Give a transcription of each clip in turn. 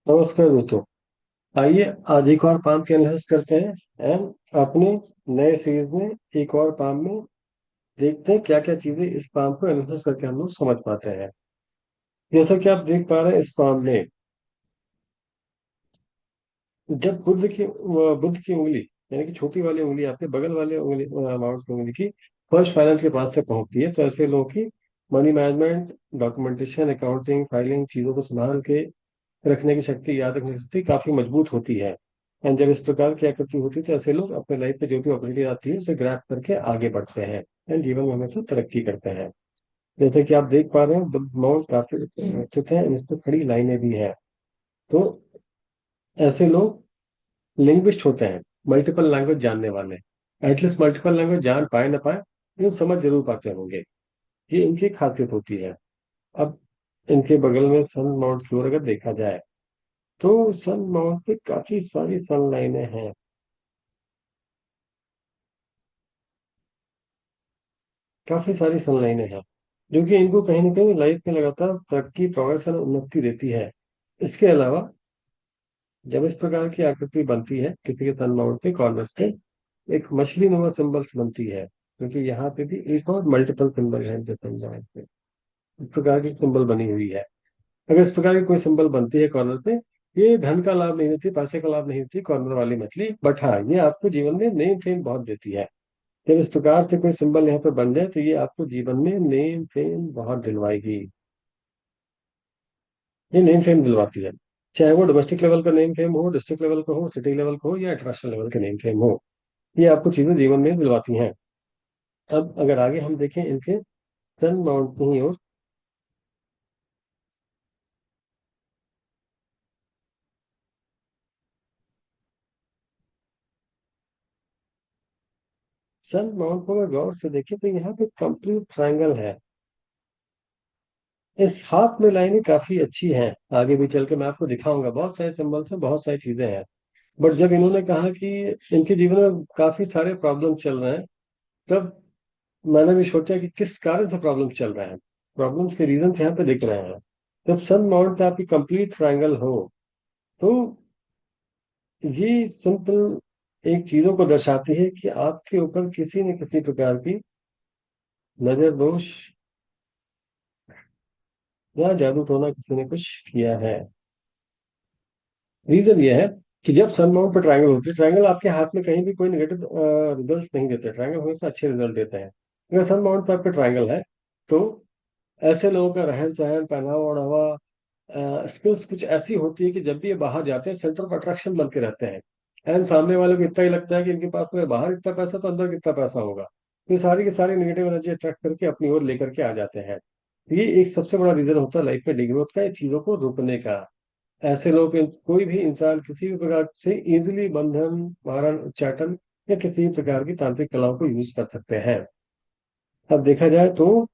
नमस्कार दोस्तों। आइए आज एक और पाम की एनालिसिस करते हैं एंड अपने नए सीरीज में एक और पाम में देखते हैं क्या क्या चीजें इस पाम को एनालिसिस करके हम लोग समझ पाते हैं। जैसा कि आप देख पा रहे हैं इस पाम में जब बुद्ध की उंगली यानी कि छोटी वाली उंगली आपके बगल वाले उंगली माउथ की उंगली की फर्स्ट फाइनल के पास से पहुंचती है, तो ऐसे लोगों की money management, documentation, accounting, filing, चीजों को संभाल के रखने की शक्ति, याद रखने की शक्ति काफी मजबूत होती है। एंड जब इस प्रकार की आकृति होती है तो ऐसे लोग अपने लाइफ में जो भी अपॉर्चुनिटी आती है उसे ग्रैब करके आगे बढ़ते हैं एंड जीवन में हमेशा तरक्की करते हैं। जैसे कि आप देख पा रहे हैं बुद्ध माउंट काफी स्थित है, इन पर खड़ी लाइनें भी है। तो ऐसे लोग लिंग्विस्ट होते हैं, मल्टीपल लैंग्वेज जानने वाले। एटलीस्ट मल्टीपल लैंग्वेज जान पाए ना पाए लेकिन समझ जरूर पाते होंगे, ये इनकी खासियत होती है। अब इनके बगल में सन माउंट की ओर अगर देखा जाए तो सन माउंट पे काफी सारी सन लाइनें हैं, काफी सारी सन लाइनें हैं जो कि इनको कहीं ना कहीं लाइफ में लगातार तरक्की, प्रोग्रेस और उन्नति देती है। इसके अलावा जब इस प्रकार की आकृति बनती है किसी के सन माउंट पे कॉर्नर्स पे एक मछली नुमा सिंबल्स बनती है, क्योंकि यहाँ पे भी एक और मल्टीपल सिंबल है जो सन माउंट पे इस प्रकार की सिंबल बनी हुई है। अगर इस प्रकार की कोई सिंबल बनती है कॉर्नर पे, ये धन का लाभ नहीं देती, पैसे का लाभ नहीं देती कॉर्नर वाली मछली, बट हाँ ये आपको जीवन में नेम फेम बहुत देती है। जब इस प्रकार से कोई सिंबल यहाँ पे बन जाए तो ये आपको जीवन में नेम फेम बहुत दिलवाएगी, ये नेम फेम दिलवाती है। चाहे वो डोमेस्टिक लेवल का नेम फेम हो, डिस्ट्रिक्ट लेवल का हो, सिटी लेवल का हो या इंटरनेशनल लेवल का नेम फेम हो, ये आपको चीजें जीवन में दिलवाती हैं। अब अगर आगे हम देखें इनके सन माउंट की ओर, सन माउंट को अगर गौर से देखें तो यहाँ पे कंप्लीट ट्रायंगल है। इस हाथ में लाइनें काफी अच्छी हैं, आगे भी चल के मैं आपको दिखाऊंगा, बहुत सारे सिंबल्स हैं, बहुत सारी चीजें हैं। बट जब इन्होंने कहा कि इनके जीवन में काफी सारे प्रॉब्लम चल रहे हैं, तब मैंने भी सोचा कि किस कारण से प्रॉब्लम चल रहे हैं, प्रॉब्लम्स के रीजन यहाँ पे दिख रहे हैं। जब सन माउंट पे आपकी कंप्लीट ट्रायंगल हो तो ये सिंपल एक चीजों को दर्शाती है कि आपके ऊपर किसी न किसी प्रकार की नजर दोष या जादू टोना किसी ने कुछ किया है। रीजन ये है कि जब सन माउंट पर ट्रायंगल होती है, ट्रायंगल आपके हाथ में कहीं भी कोई नेगेटिव रिजल्ट नहीं देते, ट्रायंगल हमेशा अच्छे रिजल्ट देते हैं। अगर सन माउंट पर आपका ट्रायंगल है तो ऐसे लोगों का रहन सहन, पहनावा ओढ़ावा, स्किल्स कुछ ऐसी होती है कि जब भी ये बाहर जाते हैं सेंटर ऑफ अट्रैक्शन बन के रहते हैं। एंड सामने वाले को इतना ही लगता है कि इनके पास में बाहर इतना पैसा तो अंदर कितना पैसा होगा, ये सारी की सारी नेगेटिव एनर्जी अट्रैक्ट करके अपनी ओर लेकर के आ जाते हैं। ये एक सबसे बड़ा रीजन होता है लाइफ में डिग्रोथ का, ये चीजों को रोकने का। ऐसे लोग कोई भी इंसान किसी भी प्रकार से इजिली बंधन, मारण, उच्चाटन या किसी भी प्रकार की तांत्रिक कलाओं को यूज कर सकते हैं। अब देखा जाए तो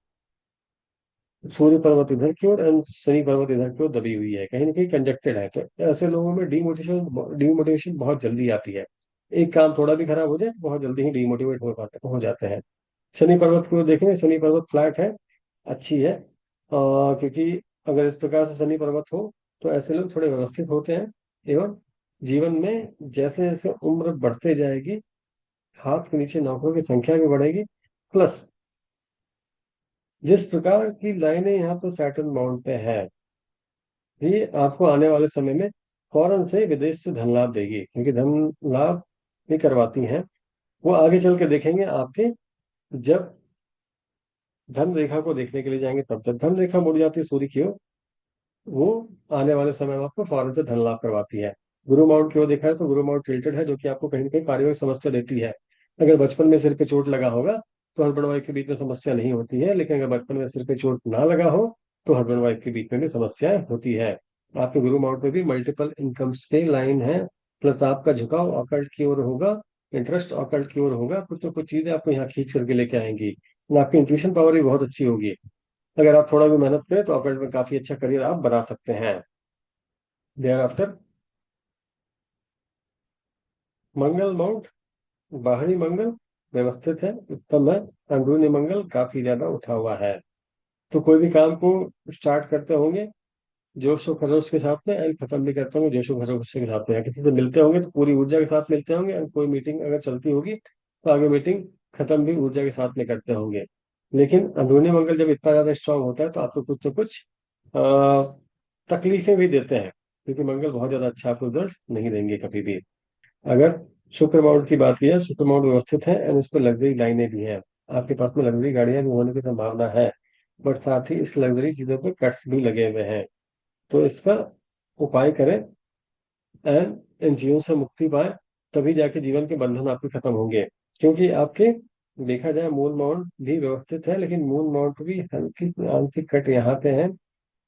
सूर्य पर्वत इधर की ओर एंड शनि पर्वत इधर की ओर दबी हुई है, कहीं ना कहीं कंजक्टेड है, तो ऐसे लोगों में डिमोटिवेशन डिमोटिवेशन बहुत जल्दी आती है। एक काम थोड़ा भी खराब हो जाए तो बहुत जल्दी ही डिमोटिवेट हो जाते हैं। शनि पर्वत की ओर देखें, शनि पर्वत फ्लैट है, अच्छी है, क्योंकि अगर इस प्रकार से शनि पर्वत हो तो ऐसे लोग थोड़े व्यवस्थित होते हैं एवं जीवन में जैसे जैसे उम्र बढ़ते जाएगी हाथ के नीचे नौकरों की संख्या भी बढ़ेगी। प्लस जिस प्रकार की लाइनें यहाँ पर सैटर्न माउंट पे है, ये आपको आने वाले समय में फौरन से विदेश से धन लाभ देगी, क्योंकि धन लाभ भी करवाती हैं। वो आगे चल के देखेंगे आपके, जब धन रेखा को देखने के लिए जाएंगे तब तक धन रेखा मुड़ जाती है सूर्य की ओर, वो आने वाले समय में आपको फौरन से धन लाभ करवाती है। गुरु माउंट की ओर देखा है तो गुरु माउंट टिल्टेड है, जो कि आपको कहीं ना कहीं पारिवारिक समस्या देती है। अगर बचपन में सिर पे चोट लगा होगा तो हस्बैंड वाइफ के बीच में समस्या नहीं होती है, लेकिन अगर बचपन में सिर पे चोट ना लगा हो तो हस्बैंड वाइफ के बीच में भी समस्याएं होती है। आपके गुरु माउंट में भी मल्टीपल इनकम्स की लाइन है, प्लस आपका झुकाव ऑकल्ट की ओर होगा, इंटरेस्ट ऑकल्ट की ओर होगा, कुछ तो कुछ चीजें आपको यहाँ खींच करके लेके आएंगी। और आपकी इंट्यूशन पावर भी बहुत अच्छी होगी। अगर आप थोड़ा भी मेहनत करें तो ऑकल्ट में काफी अच्छा करियर आप बना सकते हैं। देयर आफ्टर मंगल माउंट, बाहरी मंगल व्यवस्थित है, उत्तम है। अंदरूनी मंगल काफी ज्यादा उठा हुआ है। तो कोई भी काम को स्टार्ट करते होंगे जोश और खरोश के साथ में, एंड खत्म भी करते होंगे जोश और खरोश के साथ में। या किसी से मिलते होंगे तो पूरी ऊर्जा के साथ मिलते होंगे, और कोई मीटिंग अगर चलती होगी तो आगे मीटिंग खत्म भी ऊर्जा के साथ में करते होंगे। लेकिन अंदरूनी मंगल जब इतना ज्यादा स्ट्रांग होता है तो आपको कुछ ना कुछ तकलीफें भी देते हैं, क्योंकि मंगल बहुत ज्यादा अच्छा आपको रिजल्ट नहीं देंगे कभी भी। अगर शुक्र माउंट की बात की जाए, शुक्र माउंट व्यवस्थित है एंड उस पर लग्जरी लाइनें भी हैं, आपके पास में लग्जरी गाड़ियां भी होने की संभावना है। बट साथ ही इस लग्जरी चीजों पे कट्स भी लगे हुए हैं। तो इसका उपाय करें एंड इन चीजों से मुक्ति पाए, तभी जाके जीवन के बंधन आपके खत्म होंगे। क्योंकि आपके देखा जाए मून माउंट भी व्यवस्थित है, लेकिन मून माउंट भी हल्की सी आंशिक कट यहाँ पे है,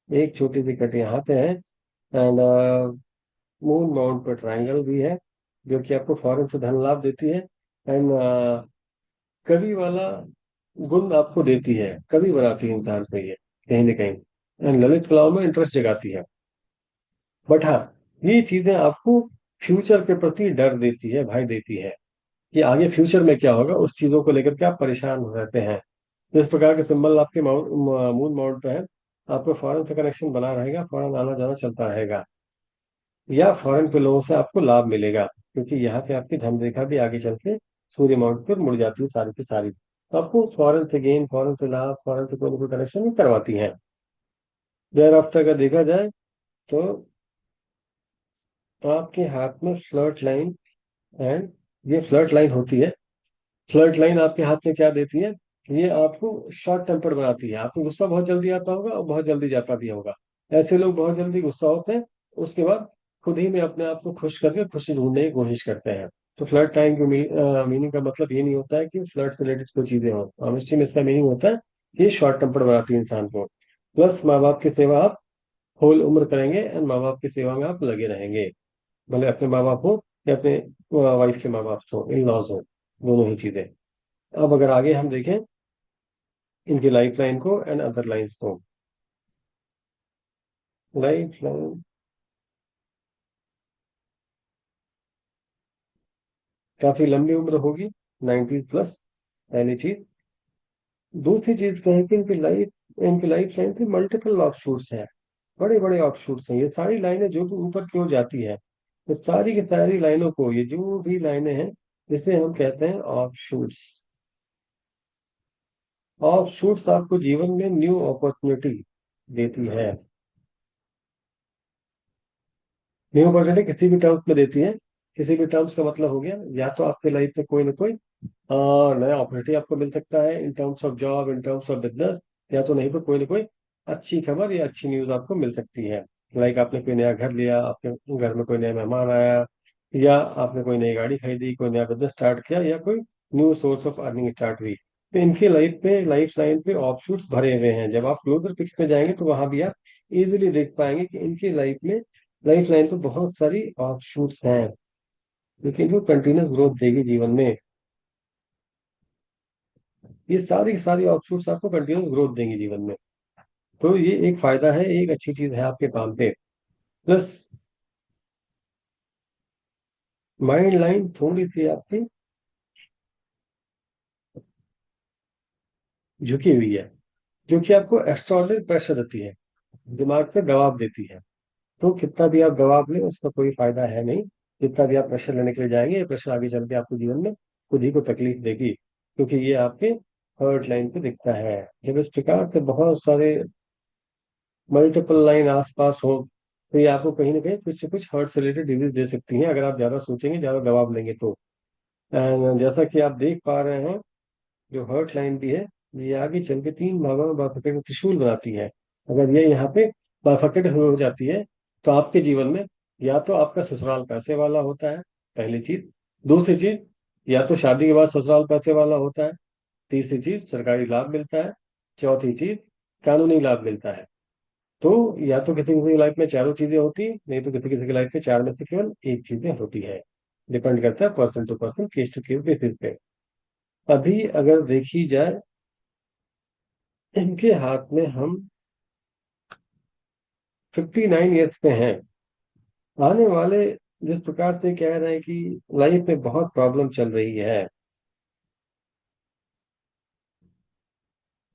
एक छोटी सी कट यहाँ पे है, एंड मून माउंट पर ट्रायंगल भी है, जो कि आपको फौरन से धन लाभ देती है। एंड कवि वाला गुण आपको देती है, कवि बनाती है इंसान को ये कहीं ना कहीं, एंड ललित कलाओं में इंटरेस्ट जगाती है। बट हाँ, ये चीजें आपको फ्यूचर के प्रति डर देती है, भय देती है, कि आगे फ्यूचर में क्या होगा, उस चीजों को लेकर के आप परेशान हो रहते हैं। जिस प्रकार के सिंबल आपके मून माउंट पे है, आपको फॉरेन से कनेक्शन बना रहेगा, फॉरेन आना जाना चलता रहेगा, या फॉरेन के लोगों से आपको लाभ मिलेगा, क्योंकि यहाँ पे आपकी धन रेखा भी आगे चल के सूर्य माउंट पर मुड़ जाती है सारी की सारी, तो आपको फॉरेन से गेन, फॉरेन से लाभ, फॉरेन से कोई ना कोई कनेक्शन भी करवाती है। देर आफ्टर अगर देखा जाए तो आपके हाथ में फ्लर्ट लाइन, एंड ये फ्लर्ट लाइन होती है। फ्लर्ट लाइन आपके हाथ में क्या देती है, ये आपको शॉर्ट टेम्पर बनाती है, आपको गुस्सा बहुत जल्दी आता होगा और बहुत जल्दी जाता भी होगा। ऐसे लोग बहुत जल्दी गुस्सा होते हैं, उसके बाद खुद ही में अपने आप को खुश करके खुशी ढूंढने की कोशिश करते हैं। तो फ्लर्ट लाइन की मीनिंग का मतलब ये नहीं होता है कि फ्लर्ट से रिलेटेड कोई चीजें हों, ऑनेस्टी में इसका मीनिंग होता है कि ये शॉर्ट टेम्पर बनाती है इंसान को। प्लस माँ बाप की सेवा आप होल उम्र करेंगे, एंड माँ बाप की सेवा में आप लगे रहेंगे, भले अपने माँ बाप हो या अपने वाइफ के माँ बाप हो, इन लॉज हो, दोनों ही चीजें। अब अगर आगे हम देखें इनकी लाइफ लाइन को एंड अदर लाइन्स को, लाइफ लाइन काफी लंबी उम्र होगी, 90 प्लस, पहली चीज। दूसरी चीज क्या है कि इनकी लाइफ लाइन पे मल्टीपल ऑफशूट्स हैं, बड़े बड़े ऑफशूट्स हैं। ये सारी लाइनें जो भी ऊपर की ओर जाती है, ये सारी की सारी लाइनों को, ये जो भी लाइनें हैं, जिसे हम कहते हैं ऑफशूट्स। ऑफशूट्स आपको जीवन में न्यू अपॉर्चुनिटी देती है। न्यू अपॉर्चुनिटी किसी भी टर्म्स में देती है। किसी भी टर्म्स का मतलब हो गया, या तो आपके लाइफ में कोई ना कोई नया अपॉर्चुनिटी आपको मिल सकता है in terms of job, in terms of business, या तो नहीं तो कोई ना कोई अच्छी खबर या अच्छी न्यूज आपको मिल सकती है। लाइक आपने कोई नया घर लिया, आपके घर में कोई नया मेहमान आया, या आपने कोई नई गाड़ी खरीदी, कोई नया बिजनेस स्टार्ट किया, या कोई new source of earning start हुई। तो इनकी लाइफ लाइन पे ऑफशूट्स भरे हुए हैं। जब आप क्लोजर पिक्स में जाएंगे तो वहां भी आप इजीली देख पाएंगे कि इनकी लाइफ लाइन पे बहुत सारी ऑफशूट्स हैं, लेकिन वो कंटिन्यूस ग्रोथ देगी जीवन में। ये सारी की सारी ऑप्शंस आपको कंटिन्यूस ग्रोथ देंगे जीवन में। तो ये एक फायदा है, एक अच्छी चीज है आपके काम पे। प्लस माइंड लाइन थोड़ी सी आपकी झुकी हुई है, जो कि आपको एक्स्ट्राऑर्डिनरी प्रेशर देती है, दिमाग पे दबाव देती है। तो कितना भी आप दबाव लें उसका कोई फायदा है नहीं। जितना भी आप प्रेशर लेने के लिए जाएंगे, ये प्रेशर आगे चल के आपको जीवन में खुद ही को तकलीफ देगी, क्योंकि ये आपके हर्ट लाइन पे दिखता है। जब इस प्रकार से बहुत सारे मल्टीपल लाइन आसपास हो, तो ये आपको कहीं ना कहीं कुछ से कुछ हार्ट से रिलेटेड डिजीज दे सकती हैं, अगर आप ज्यादा सोचेंगे, ज्यादा दबाव लेंगे तो। जैसा कि आप देख पा रहे हैं, जो हर्ट लाइन भी है, ये आगे चल के तीन भागों में बाइफरकेट त्रिशूल बनाती है। अगर ये यहाँ पे बाइफरकेट हो जाती है, तो आपके जीवन में या तो आपका ससुराल पैसे वाला होता है, पहली चीज। दूसरी चीज, या तो शादी के बाद ससुराल पैसे वाला होता है। तीसरी चीज, सरकारी लाभ मिलता है। चौथी चीज, कानूनी लाभ मिलता है। तो या तो किसी किसी की लाइफ में चारों चीजें होती है, नहीं तो किसी किसी की लाइफ में चार में से केवल एक चीजें होती है। डिपेंड करता है person to person, case to case basis पे। अभी अगर देखी जाए, इनके हाथ में हम 59 ईयर्स पे हैं। आने वाले, जिस प्रकार से कह रहे हैं कि लाइफ में बहुत प्रॉब्लम चल रही है,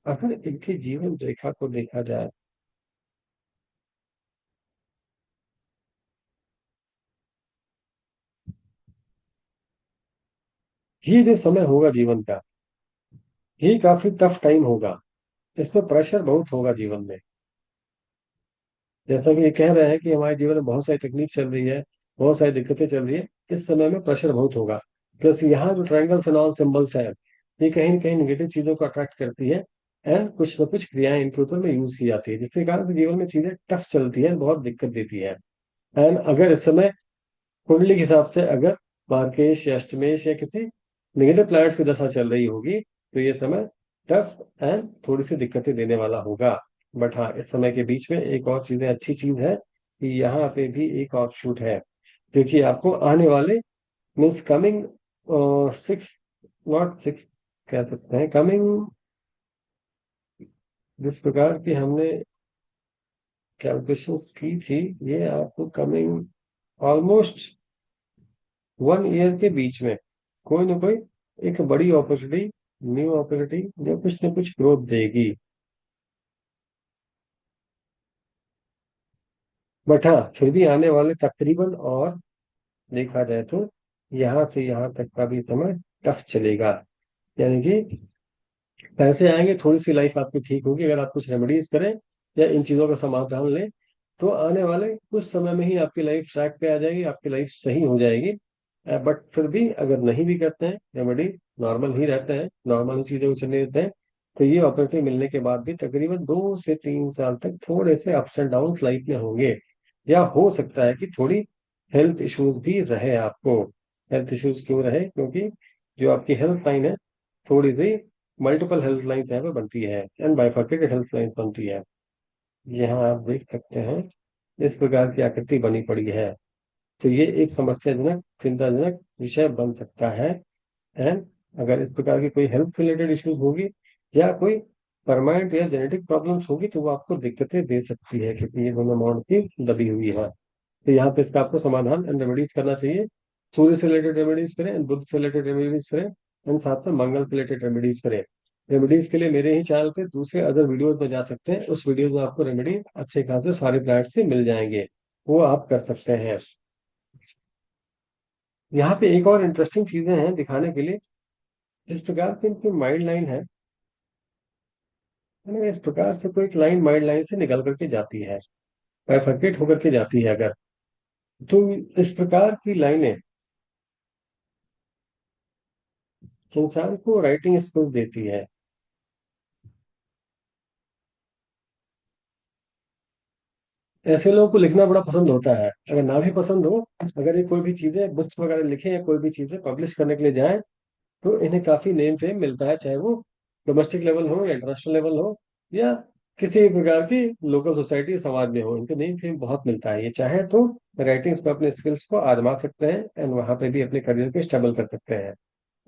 अगर इनकी जीवन रेखा को देखा जाए ये जो समय होगा जीवन का, ये काफी टफ टाइम होगा। इसमें प्रेशर बहुत होगा जीवन में। जैसा कि ये कह रहे हैं कि हमारे जीवन में बहुत सारी तकलीफ चल रही है, बहुत सारी दिक्कतें चल रही है, इस समय में प्रेशर बहुत होगा। प्लस यहाँ जो ट्रायंगल्स एंड ऑल सिंबल्स है, ये कहीं ना कहीं निगेटिव चीजों को अट्रैक्ट करती है। एंड कुछ ना कुछ क्रियाएं इनके ऊपर में यूज की जाती है, जिसके कारण से जीवन में चीजें टफ चलती है, बहुत दिक्कत देती है। एंड अगर इस समय कुंडली के हिसाब से अगर मार्केश या अष्टमेश या किसी निगेटिव प्लैनेट्स की दशा चल रही होगी, तो ये समय टफ एंड थोड़ी सी दिक्कतें देने वाला होगा। बट हाँ, इस समय के बीच में एक और चीजें अच्छी चीज है कि यहाँ पे भी एक और शूट है, क्योंकि आपको आने वाले मीन्स कमिंग 6, नॉट 6 कह सकते हैं, कमिंग, जिस प्रकार की हमने कैलकुलेशंस की थी, ये आपको कमिंग ऑलमोस्ट 1 ईयर के बीच में कोई ना कोई एक बड़ी अपॉर्चुनिटी, न्यू अपॉर्चुनिटी जो कुछ ना कुछ ग्रोथ देगी। बट हाँ, फिर भी आने वाले तकरीबन, और देखा जाए तो यहाँ से यहाँ तक का भी समय टफ चलेगा। यानी कि पैसे आएंगे, थोड़ी सी लाइफ आपकी ठीक होगी अगर आप कुछ रेमेडीज करें या इन चीजों का समाधान लें, तो आने वाले कुछ समय में ही आपकी लाइफ ट्रैक पे आ जाएगी, आपकी लाइफ सही हो जाएगी। बट फिर भी अगर नहीं भी करते हैं रेमेडी, नॉर्मल ही रहते हैं, नॉर्मल चीजों को चलने देते हैं, तो ये अपॉर्चुनिटी मिलने के बाद भी तकरीबन 2 से 3 साल तक थोड़े से अप्स एंड डाउन लाइफ में होंगे। या हो सकता है कि थोड़ी हेल्थ इश्यूज भी रहे आपको। हेल्थ इश्यूज क्यों रहे? क्योंकि जो आपकी हेल्थ लाइन है, थोड़ी सी मल्टीपल हेल्थ लाइन यहाँ पे बनती है एंड बाइफर्केटेड हेल्थ लाइन बनती है। यहाँ आप देख सकते हैं इस प्रकार की आकृति बनी पड़ी है। तो ये एक समस्याजनक, चिंताजनक विषय बन सकता है। एंड अगर इस प्रकार की कोई हेल्थ रिलेटेड इश्यूज होगी या कोई परमानेंट या जेनेटिक प्रॉब्लम्स होगी, तो वो आपको दिक्कतें दे सकती है, क्योंकि ये दोनों मॉड की दबी हुई है। तो यहाँ पे इसका आपको समाधान एंड रेमेडीज करना चाहिए। सूर्य से रिलेटेड रेमेडीज करें एंड बुध से रिलेटेड रेमेडीज करें एंड साथ में मंगल से रिलेटेड रेमेडीज करें। रेमेडीज के लिए मेरे ही चैनल पे दूसरे अदर वीडियोज में जा सकते हैं, उस वीडियो में आपको रेमेडी अच्छे खासे सारे प्लांट से मिल जाएंगे, वो आप कर सकते हैं। यहाँ पे एक और इंटरेस्टिंग चीजें हैं दिखाने के लिए। इस प्रकार से इनकी माइंड लाइन है, यानी इस प्रकार से कोई एक लाइन माइंड लाइन से निकल करके जाती है, बाइफरकेट होकर के जाती है अगर, तो इस प्रकार की लाइनें इंसान को राइटिंग स्किल्स देती है। ऐसे लोगों को लिखना बड़ा पसंद होता है। अगर ना भी पसंद हो, अगर ये कोई भी चीजें बुक्स वगैरह लिखे या कोई भी चीजें पब्लिश करने के लिए जाए, तो इन्हें काफी नेम फेम मिलता है, चाहे वो डोमेस्टिक लेवल हो या इंटरनेशनल लेवल हो या किसी भी प्रकार की लोकल सोसाइटी समाज में हो, इनको नेम फेम बहुत मिलता है। ये चाहे तो राइटिंग्स में अपने स्किल्स को आजमा सकते हैं एंड वहां पे भी अपने करियर को स्टेबल कर सकते हैं।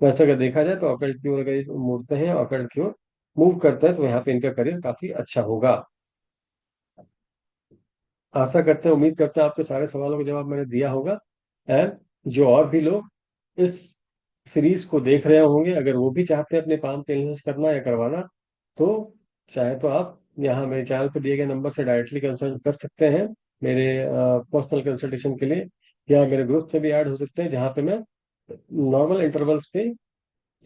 वैसे अगर देखा जाए तो ऑकल्ट की ओर अगर ये मूवते हैं, ऑकल्ट की ओर मूव करते हैं, तो यहाँ पे इनका करियर काफी अच्छा होगा। आशा करते हैं, उम्मीद करते हैं आपके सारे सवालों का जवाब मैंने दिया होगा। एंड जो और भी लोग इस सीरीज को देख रहे होंगे, अगर वो भी चाहते हैं अपने काम पे एनालिसिस करना या करवाना, तो चाहे तो आप यहाँ मेरे चैनल पर दिए गए नंबर से डायरेक्टली कंसल्ट कर सकते हैं मेरे पर्सनल कंसल्टेशन के लिए, या मेरे ग्रुप में भी ऐड हो सकते हैं, जहाँ पे मैं नॉर्मल इंटरवल्स पे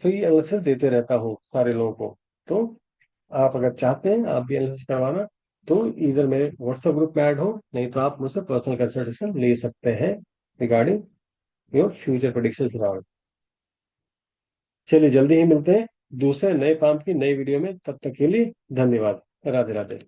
फ्री एनालिसिस देते रहता हूँ सारे लोगों को। तो आप अगर चाहते हैं आप भी एनालिसिस करवाना, तो इधर मेरे व्हाट्सएप ग्रुप में ऐड हो, नहीं तो आप मुझसे पर्सनल कंसल्टेशन ले सकते हैं regarding your future prediction round. चलिए जल्दी ही मिलते हैं दूसरे नए काम की नई वीडियो में, तब तक के लिए धन्यवाद। राधे राधे।